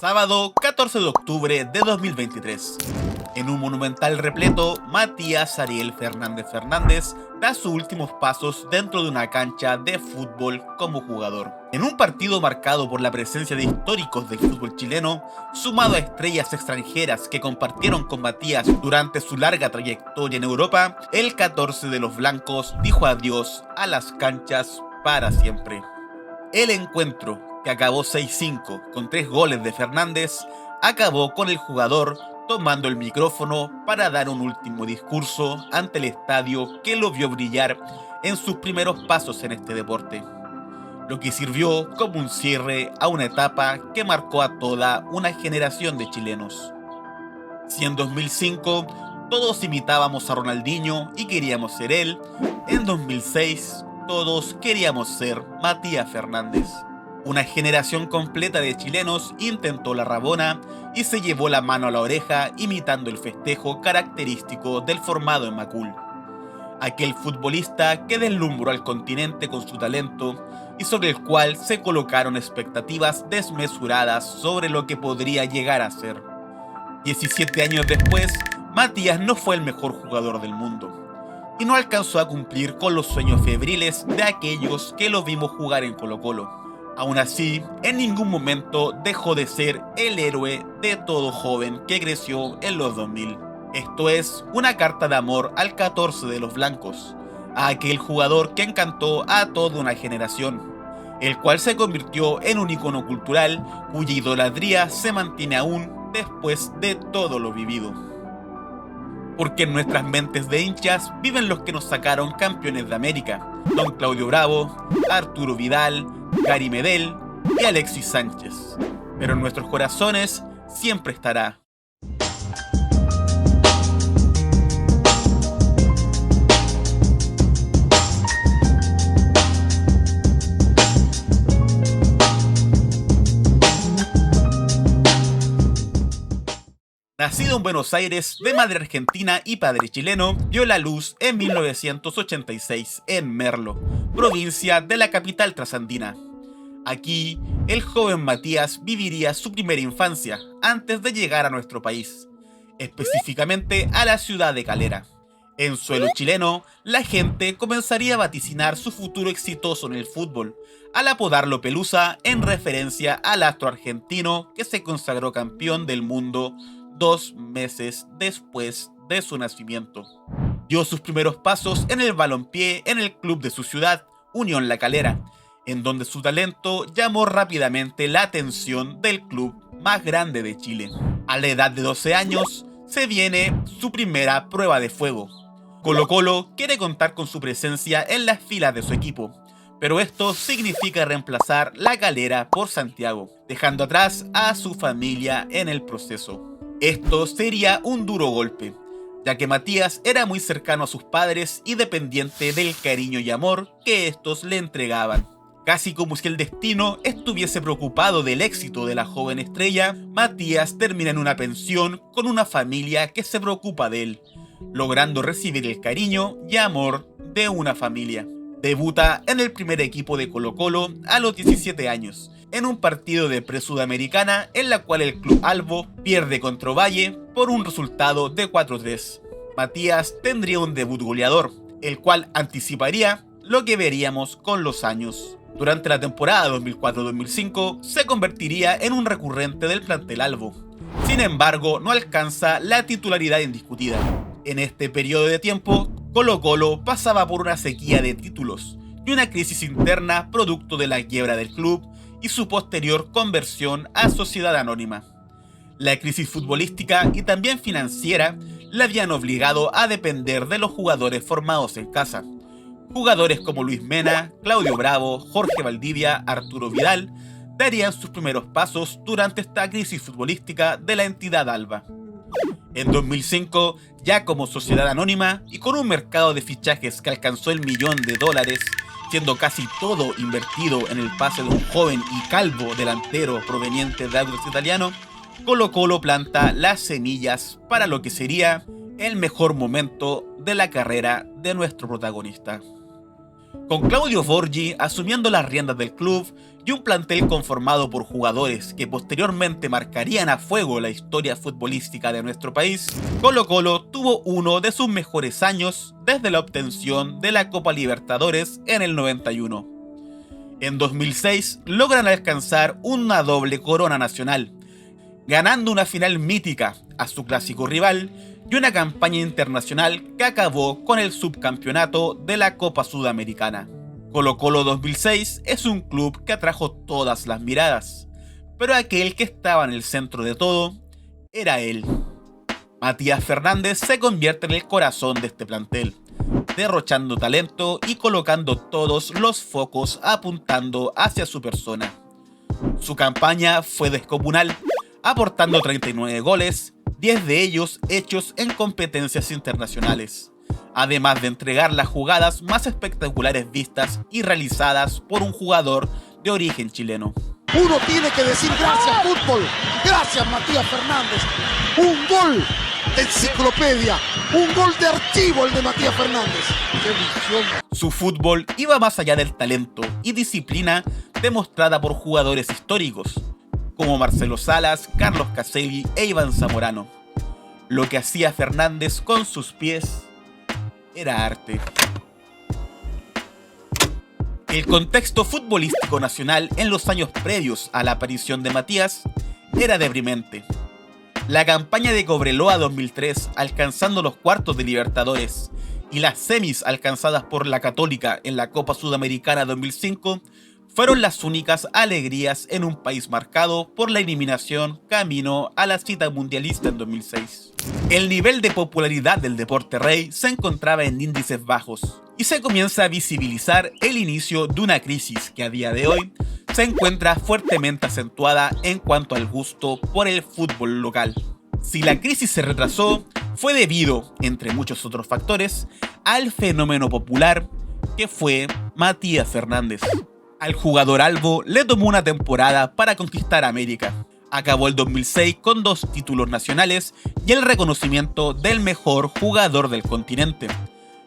Sábado 14 de octubre de 2023. En un monumental repleto, Matías Ariel Fernández Fernández da sus últimos pasos dentro de una cancha de fútbol como jugador. En un partido marcado por la presencia de históricos del fútbol chileno, sumado a estrellas extranjeras que compartieron con Matías durante su larga trayectoria en Europa, el 14 de los blancos dijo adiós a las canchas para siempre. El encuentro, que acabó 6-5 con 3 goles de Fernández, acabó con el jugador tomando el micrófono para dar un último discurso ante el estadio que lo vio brillar en sus primeros pasos en este deporte, lo que sirvió como un cierre a una etapa que marcó a toda una generación de chilenos. Si en 2005 todos imitábamos a Ronaldinho y queríamos ser él, en 2006 todos queríamos ser Matías Fernández. Una generación completa de chilenos intentó la rabona y se llevó la mano a la oreja imitando el festejo característico del formado en Macul. Aquel futbolista que deslumbró al continente con su talento y sobre el cual se colocaron expectativas desmesuradas sobre lo que podría llegar a ser. 17 años después, Matías no fue el mejor jugador del mundo y no alcanzó a cumplir con los sueños febriles de aquellos que lo vimos jugar en Colo-Colo. Aún así, en ningún momento dejó de ser el héroe de todo joven que creció en los 2000. Esto es una carta de amor al 14 de los blancos, a aquel jugador que encantó a toda una generación, el cual se convirtió en un icono cultural cuya idolatría se mantiene aún después de todo lo vivido. Porque en nuestras mentes de hinchas viven los que nos sacaron campeones de América: Don Claudio Bravo, Arturo Vidal, Gary Medel y Alexis Sánchez. Pero en nuestros corazones siempre estará Nacido en Buenos Aires, de madre argentina y padre chileno, vio la luz en 1986 en Merlo, provincia de la capital trasandina. Aquí, el joven Matías viviría su primera infancia antes de llegar a nuestro país, específicamente a la ciudad de Calera. En suelo chileno, la gente comenzaría a vaticinar su futuro exitoso en el fútbol, al apodarlo Pelusa en referencia al astro argentino que se consagró campeón del mundo 2 meses después de su nacimiento. Dio sus primeros pasos en el balompié en el club de su ciudad, Unión La Calera, en donde su talento llamó rápidamente la atención del club más grande de Chile. A la edad de 12 años, se viene su primera prueba de fuego. Colo-Colo quiere contar con su presencia en las filas de su equipo, pero esto significa reemplazar La Calera por Santiago, dejando atrás a su familia en el proceso. Esto sería un duro golpe, ya que Matías era muy cercano a sus padres y dependiente del cariño y amor que estos le entregaban. Casi como si el destino estuviese preocupado del éxito de la joven estrella, Matías termina en una pensión con una familia que se preocupa de él, logrando recibir el cariño y amor de una familia. Debuta en el primer equipo de Colo-Colo a los 17 años, en un partido de pre-sudamericana en la cual el club albo pierde contra Ovalle por un resultado de 4-3. Matías tendría un debut goleador, el cual anticiparía lo que veríamos con los años. Durante la temporada 2004-2005 se convertiría en un recurrente del plantel albo. Sin embargo, no alcanza la titularidad indiscutida. En este periodo de tiempo, Colo-Colo pasaba por una sequía de títulos y una crisis interna producto de la quiebra del club y su posterior conversión a sociedad anónima. La crisis futbolística y también financiera le habían obligado a depender de los jugadores formados en casa. Jugadores como Luis Mena, Claudio Bravo, Jorge Valdivia, Arturo Vidal darían sus primeros pasos durante esta crisis futbolística de la entidad alba. En 2005, ya como sociedad anónima y con un mercado de fichajes que alcanzó el $1.000.000, siendo casi todo invertido en el pase de un joven y calvo delantero proveniente de Audax Italiano, Colo-Colo planta las semillas para lo que sería el mejor momento de la carrera de nuestro protagonista. Con Claudio Borghi asumiendo las riendas del club y un plantel conformado por jugadores que posteriormente marcarían a fuego la historia futbolística de nuestro país, Colo-Colo tuvo uno de sus mejores años desde la obtención de la Copa Libertadores en el 91. En 2006 logran alcanzar una doble corona nacional, ganando una final mítica a su clásico rival y una campaña internacional que acabó con el subcampeonato de la Copa Sudamericana. Colo-Colo 2006 es un club que atrajo todas las miradas, pero aquel que estaba en el centro de todo era él. Matías Fernández se convierte en el corazón de este plantel, derrochando talento y colocando todos los focos apuntando hacia su persona. Su campaña fue descomunal, aportando 39 goles, 10 de ellos hechos en competencias internacionales, además de entregar las jugadas más espectaculares vistas y realizadas por un jugador de origen chileno. Uno tiene que decir gracias fútbol, gracias Matías Fernández, un gol de enciclopedia, un gol de archivo el de Matías Fernández. ¡Qué visión! Su fútbol iba más allá del talento y disciplina demostrada por jugadores históricos, como Marcelo Salas, Carlos Caselli e Iván Zamorano. Lo que hacía Fernández con sus pies era arte. El contexto futbolístico nacional en los años previos a la aparición de Matías era deprimente. La campaña de Cobreloa 2003 alcanzando los cuartos de Libertadores y las semis alcanzadas por la Católica en la Copa Sudamericana 2005 fueron las únicas alegrías en un país marcado por la eliminación camino a la cita mundialista en 2006. El nivel de popularidad del deporte rey se encontraba en índices bajos y se comienza a visibilizar el inicio de una crisis que a día de hoy se encuentra fuertemente acentuada en cuanto al gusto por el fútbol local. Si la crisis se retrasó, fue debido, entre muchos otros factores, al fenómeno popular que fue Matías Fernández. Al jugador albo le tomó una temporada para conquistar América. Acabó el 2006 con 2 títulos nacionales y el reconocimiento del mejor jugador del continente,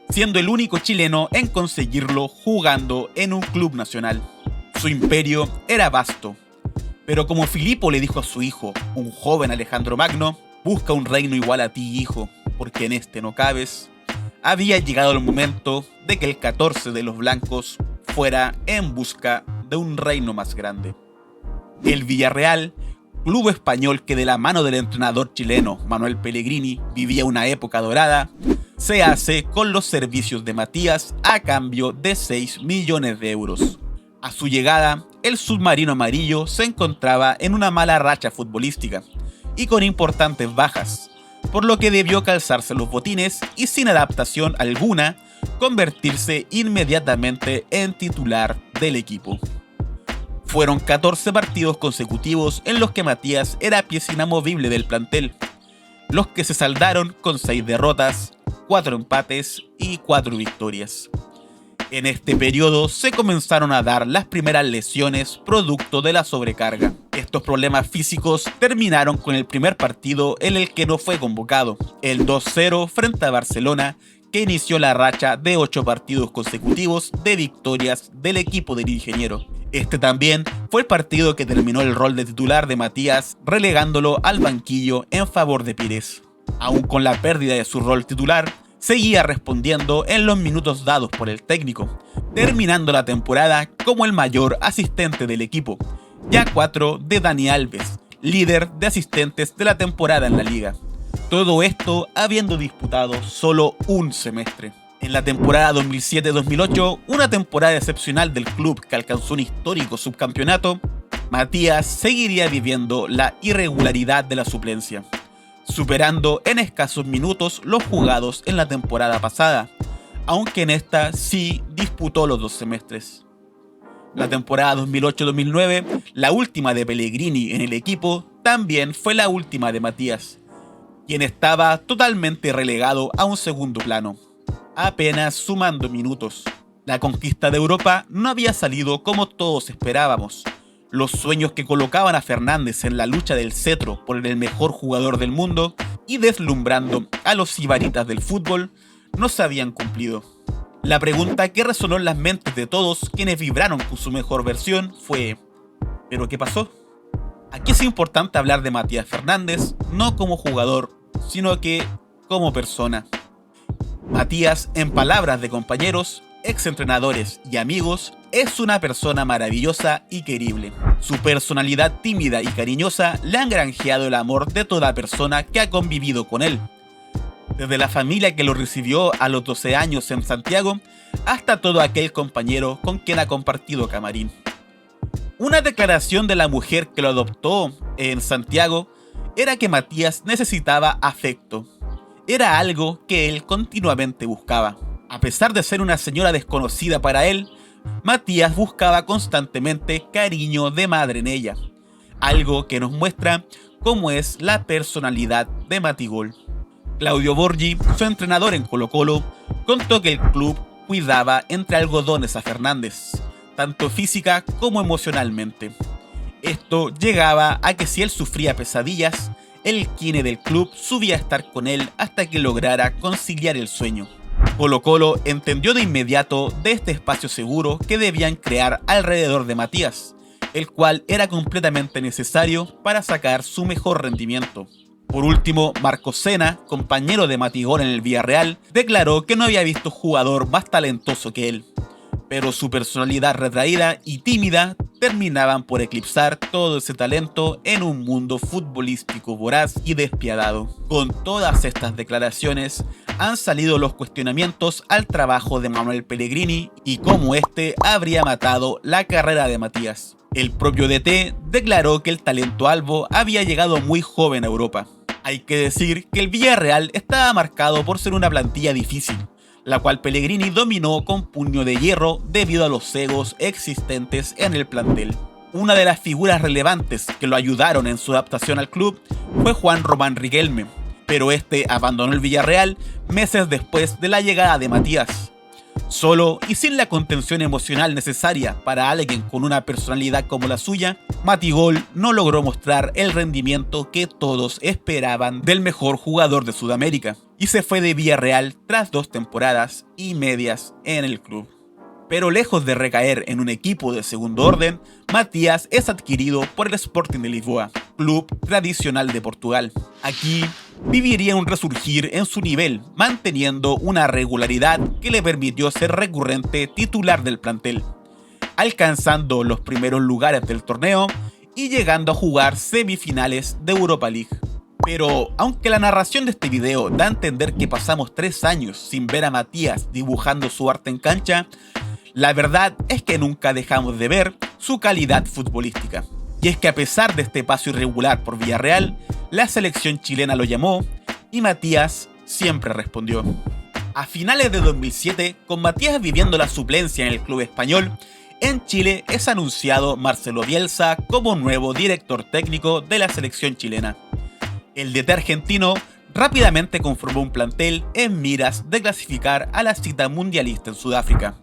siendo el único chileno en conseguirlo jugando en un club nacional. Su imperio era vasto, pero como Filipo le dijo a su hijo, un joven Alejandro Magno, busca un reino igual a ti, hijo, porque en este no cabes, había llegado el momento de que el 14 de los blancos fuera en busca de un reino más grande. El Villarreal, club español que de la mano del entrenador chileno Manuel Pellegrini vivía una época dorada, se hace con los servicios de Matías a cambio de 6 millones de euros. A su llegada, el submarino amarillo se encontraba en una mala racha futbolística y con importantes bajas, por lo que debió calzarse los botines y sin adaptación alguna, convertirse inmediatamente en titular del equipo. Fueron 14 partidos consecutivos en los que Matías era pieza inamovible del plantel, los que se saldaron con 6 derrotas, 4 empates y 4 victorias. En este periodo se comenzaron a dar las primeras lesiones producto de la sobrecarga. Estos problemas físicos terminaron con el primer partido en el que no fue convocado, el 2-0 frente a Barcelona, que inició la racha de 8 partidos consecutivos de victorias del equipo del ingeniero. Este también fue el partido que terminó el rol de titular de Matías, relegándolo al banquillo en favor de Pires. Aún con la pérdida de su rol titular, seguía respondiendo en los minutos dados por el técnico, terminando la temporada como el mayor asistente del equipo, ya 4 de Dani Alves, líder de asistentes de la temporada en la liga. Todo esto habiendo disputado solo un semestre. En la temporada 2007-2008, una temporada excepcional del club que alcanzó un histórico subcampeonato, Matías seguiría viviendo la irregularidad de la suplencia, superando en escasos minutos los jugados en la temporada pasada, aunque en esta sí disputó los 2 semestres. La temporada 2008-2009, la última de Pellegrini en el equipo, también fue la última de Matías, quien estaba totalmente relegado a un segundo plano, apenas sumando minutos. La conquista de Europa no había salido como todos esperábamos. Los sueños que colocaban a Fernández en la lucha del cetro por el mejor jugador del mundo y deslumbrando a los sibaritas del fútbol no se habían cumplido. La pregunta que resonó en las mentes de todos quienes vibraron con su mejor versión fue: ¿pero qué pasó? Aquí es importante hablar de Matías Fernández, no como jugador, sino que como persona. Matías, en palabras de compañeros, exentrenadores y amigos, es una persona maravillosa y querible. Su personalidad tímida y cariñosa le han granjeado el amor de toda persona que ha convivido con él. Desde la familia que lo recibió a los 12 años en Santiago, hasta todo aquel compañero con quien ha compartido camarín. Una declaración de la mujer que lo adoptó en Santiago era que Matías necesitaba afecto. Era algo que él continuamente buscaba. A pesar de ser una señora desconocida para él, Matías buscaba constantemente cariño de madre en ella, algo que nos muestra cómo es la personalidad de Matigol. Claudio Borghi, su entrenador en Colo-Colo, contó que el club cuidaba entre algodones a Fernández, tanto física como emocionalmente. Esto llegaba a que si él sufría pesadillas, el kine del club subía a estar con él hasta que lograra conciliar el sueño. Colo-Colo entendió de inmediato de este espacio seguro que debían crear alrededor de Matías, el cual era completamente necesario para sacar su mejor rendimiento. Por último, Marco Sena, compañero de Matigol en el Villarreal, declaró que no había visto jugador más talentoso que él, pero su personalidad retraída y tímida terminaban por eclipsar todo ese talento en un mundo futbolístico voraz y despiadado. Con todas estas declaraciones han salido los cuestionamientos al trabajo de Manuel Pellegrini y cómo este habría matado la carrera de Matías. El propio DT declaró que el talento albo había llegado muy joven a Europa. Hay que decir que el Villarreal estaba marcado por ser una plantilla difícil, la cual Pellegrini dominó con puño de hierro debido a los egos existentes en el plantel. Una de las figuras relevantes que lo ayudaron en su adaptación al club fue Juan Román Riquelme, pero este abandonó el Villarreal meses después de la llegada de Matías. Solo y sin la contención emocional necesaria para alguien con una personalidad como la suya, Matigol no logró mostrar el rendimiento que todos esperaban del mejor jugador de Sudamérica, y se fue de Villarreal tras 2 temporadas y medias en el club. Pero lejos de recaer en un equipo de segundo orden, Matías es adquirido por el Sporting de Lisboa, club tradicional de Portugal. Aquí viviría un resurgir en su nivel, manteniendo una regularidad que le permitió ser recurrente titular del plantel, alcanzando los primeros lugares del torneo y llegando a jugar semifinales de Europa League. Pero aunque la narración de este video da a entender que pasamos 3 años sin ver a Matías dibujando su arte en cancha, la verdad es que nunca dejamos de ver su calidad futbolística. Y es que a pesar de este paso irregular por Villarreal, la selección chilena lo llamó y Matías siempre respondió. A finales de 2007, con Matías viviendo la suplencia en el club español, en Chile es anunciado Marcelo Bielsa como nuevo director técnico de la selección chilena. El DT argentino rápidamente conformó un plantel en miras de clasificar a la cita mundialista en Sudáfrica.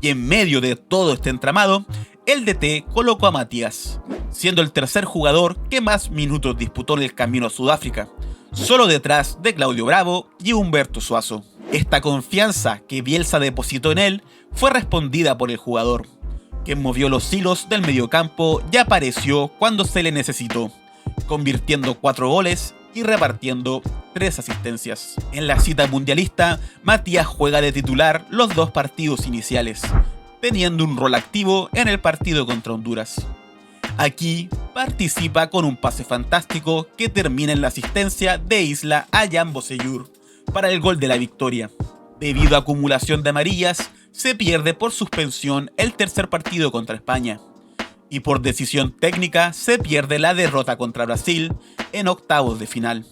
Y en medio de todo este entramado, el DT colocó a Matías, siendo el tercer jugador que más minutos disputó en el camino a Sudáfrica, solo detrás de Claudio Bravo y Humberto Suazo. Esta confianza que Bielsa depositó en él fue respondida por el jugador, quien movió los hilos del mediocampo y apareció cuando se le necesitó, convirtiendo 4 goles y repartiendo 3 asistencias. En la cita mundialista, Matías juega de titular los 2 partidos iniciales, teniendo un rol activo en el partido contra Honduras. Aquí participa con un pase fantástico que termina en la asistencia de Isla a Jan Bosellur para el gol de la victoria. Debido a acumulación de amarillas, se pierde por suspensión el tercer partido contra España, y por decisión técnica se pierde la derrota contra Brasil en octavos de final.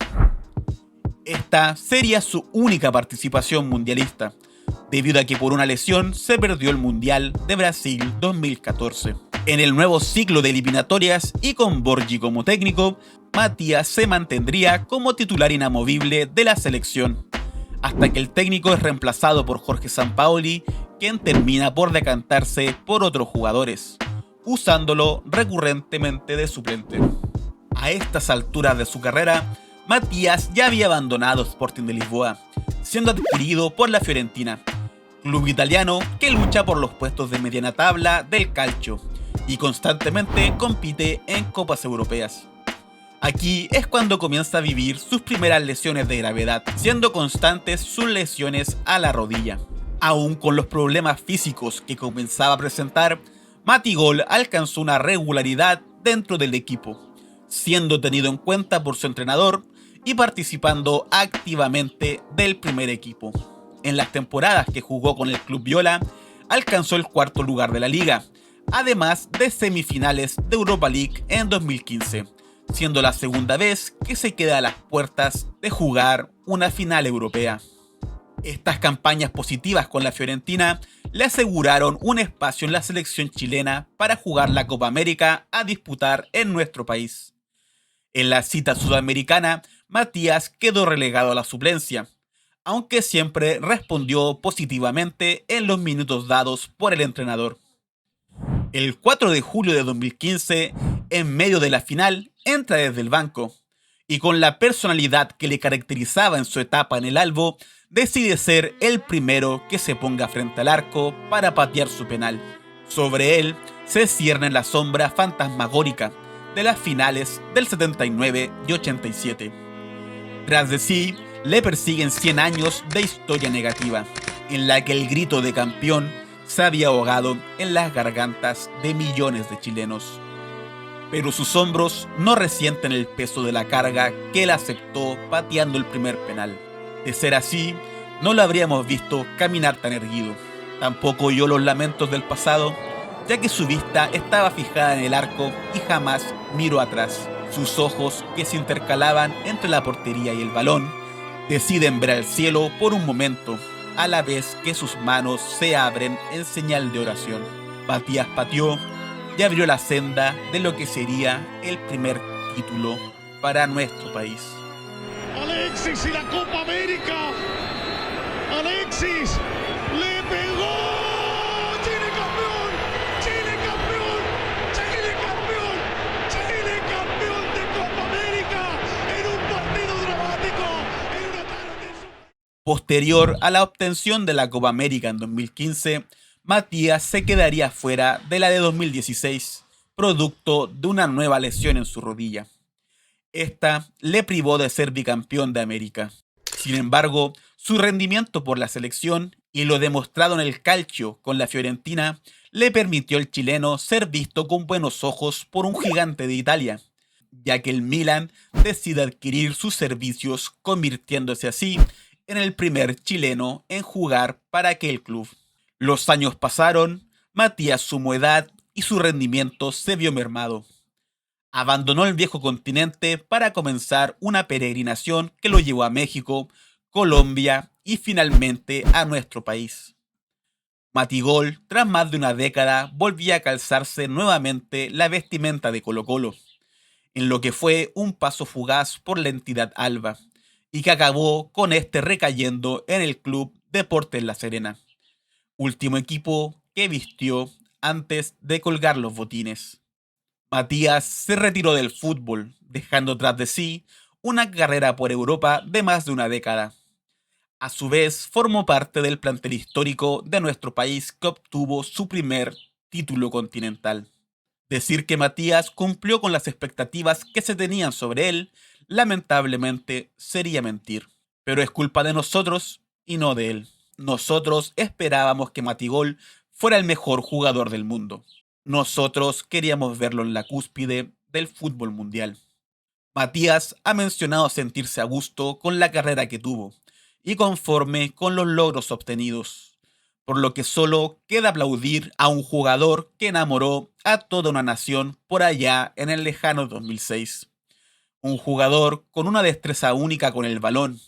Esta sería su única participación mundialista, debido a que por una lesión se perdió el Mundial de Brasil 2014. En el nuevo ciclo de eliminatorias y con Borghi como técnico, Matías se mantendría como titular inamovible de la selección, hasta que el técnico es reemplazado por Jorge Sampaoli, quien termina por decantarse por otros jugadores, usándolo recurrentemente de suplente. A estas alturas de su carrera, Matías ya había abandonado Sporting de Lisboa, siendo adquirido por la Fiorentina, club italiano que lucha por los puestos de mediana tabla del calcio y constantemente compite en copas europeas. Aquí es cuando comienza a vivir sus primeras lesiones de gravedad, siendo constantes sus lesiones a la rodilla. Aún con los problemas físicos que comenzaba a presentar, Matigol alcanzó una regularidad dentro del equipo, siendo tenido en cuenta por su entrenador y participando activamente del primer equipo. En las temporadas que jugó con el club viola, alcanzó el cuarto lugar de la liga, además de semifinales de Europa League en 2015, siendo la segunda vez que se queda a las puertas de jugar una final europea. Estas campañas positivas con la Fiorentina le aseguraron un espacio en la selección chilena para jugar la Copa América a disputar en nuestro país. En la cita sudamericana, Matías quedó relegado a la suplencia, aunque siempre respondió positivamente en los minutos dados por el entrenador. El 4 de julio de 2015, en medio de la final, entra desde el banco, y con la personalidad que le caracterizaba en su etapa en el Albo, decide ser el primero que se ponga frente al arco para patear su penal. Sobre él se cierne la sombra fantasmagórica de las finales del 79 y 87. Tras de sí, le persiguen 100 años de historia negativa, en la que el grito de campeón se había ahogado en las gargantas de millones de chilenos. Pero sus hombros no resienten el peso de la carga que él aceptó pateando el primer penal. De ser así, no lo habríamos visto caminar tan erguido. Tampoco oyó los lamentos del pasado, ya que su vista estaba fijada en el arco y jamás miró atrás. Sus ojos, que se intercalaban entre la portería y el balón, deciden ver al cielo por un momento, a la vez que sus manos se abren en señal de oración. Matías pateó y abrió la senda de lo que sería el primer título para nuestro país. Alexis y la Copa América. Alexis le pegó. Chile campeón. Chile campeón. Chile campeón. Chile campeón de Copa América en un partido dramático. En una tarde. Posterior a la obtención de la Copa América en 2015, Matías se quedaría fuera de la de 2016, producto de una nueva lesión en su rodilla. Esta le privó de ser bicampeón de América. Sin embargo, su rendimiento por la selección y lo demostrado en el calcio con la Fiorentina le permitió al chileno ser visto con buenos ojos por un gigante de Italia, ya que el Milan decide adquirir sus servicios, convirtiéndose así en el primer chileno en jugar para aquel club. Los años pasaron, Matías sumó edad y su rendimiento se vio mermado. Abandonó el viejo continente para comenzar una peregrinación que lo llevó a México, Colombia y finalmente a nuestro país. Matigol, tras más de una década, volvía a calzarse nuevamente la vestimenta de Colo-Colo, en lo que fue un paso fugaz por la entidad alba, y que acabó con este recayendo en el Club Deportes La Serena, último equipo que vistió antes de colgar los botines. Matías se retiró del fútbol, dejando tras de sí una carrera por Europa de más de una década. A su vez, formó parte del plantel histórico de nuestro país que obtuvo su primer título continental. Decir que Matías cumplió con las expectativas que se tenían sobre él, lamentablemente sería mentir. Pero es culpa de nosotros y no de él. Nosotros esperábamos que Matigol fuera el mejor jugador del mundo. Nosotros queríamos verlo en la cúspide del fútbol mundial. Matías ha mencionado sentirse a gusto con la carrera que tuvo y conforme con los logros obtenidos, por lo que solo queda aplaudir a un jugador que enamoró a toda una nación por allá en el lejano 2006. Un jugador con una destreza única con el balón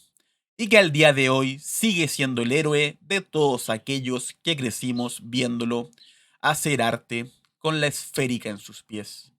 y que al día de hoy sigue siendo el héroe de todos aquellos que crecimos viéndolo hacer arte con la esférica en sus pies.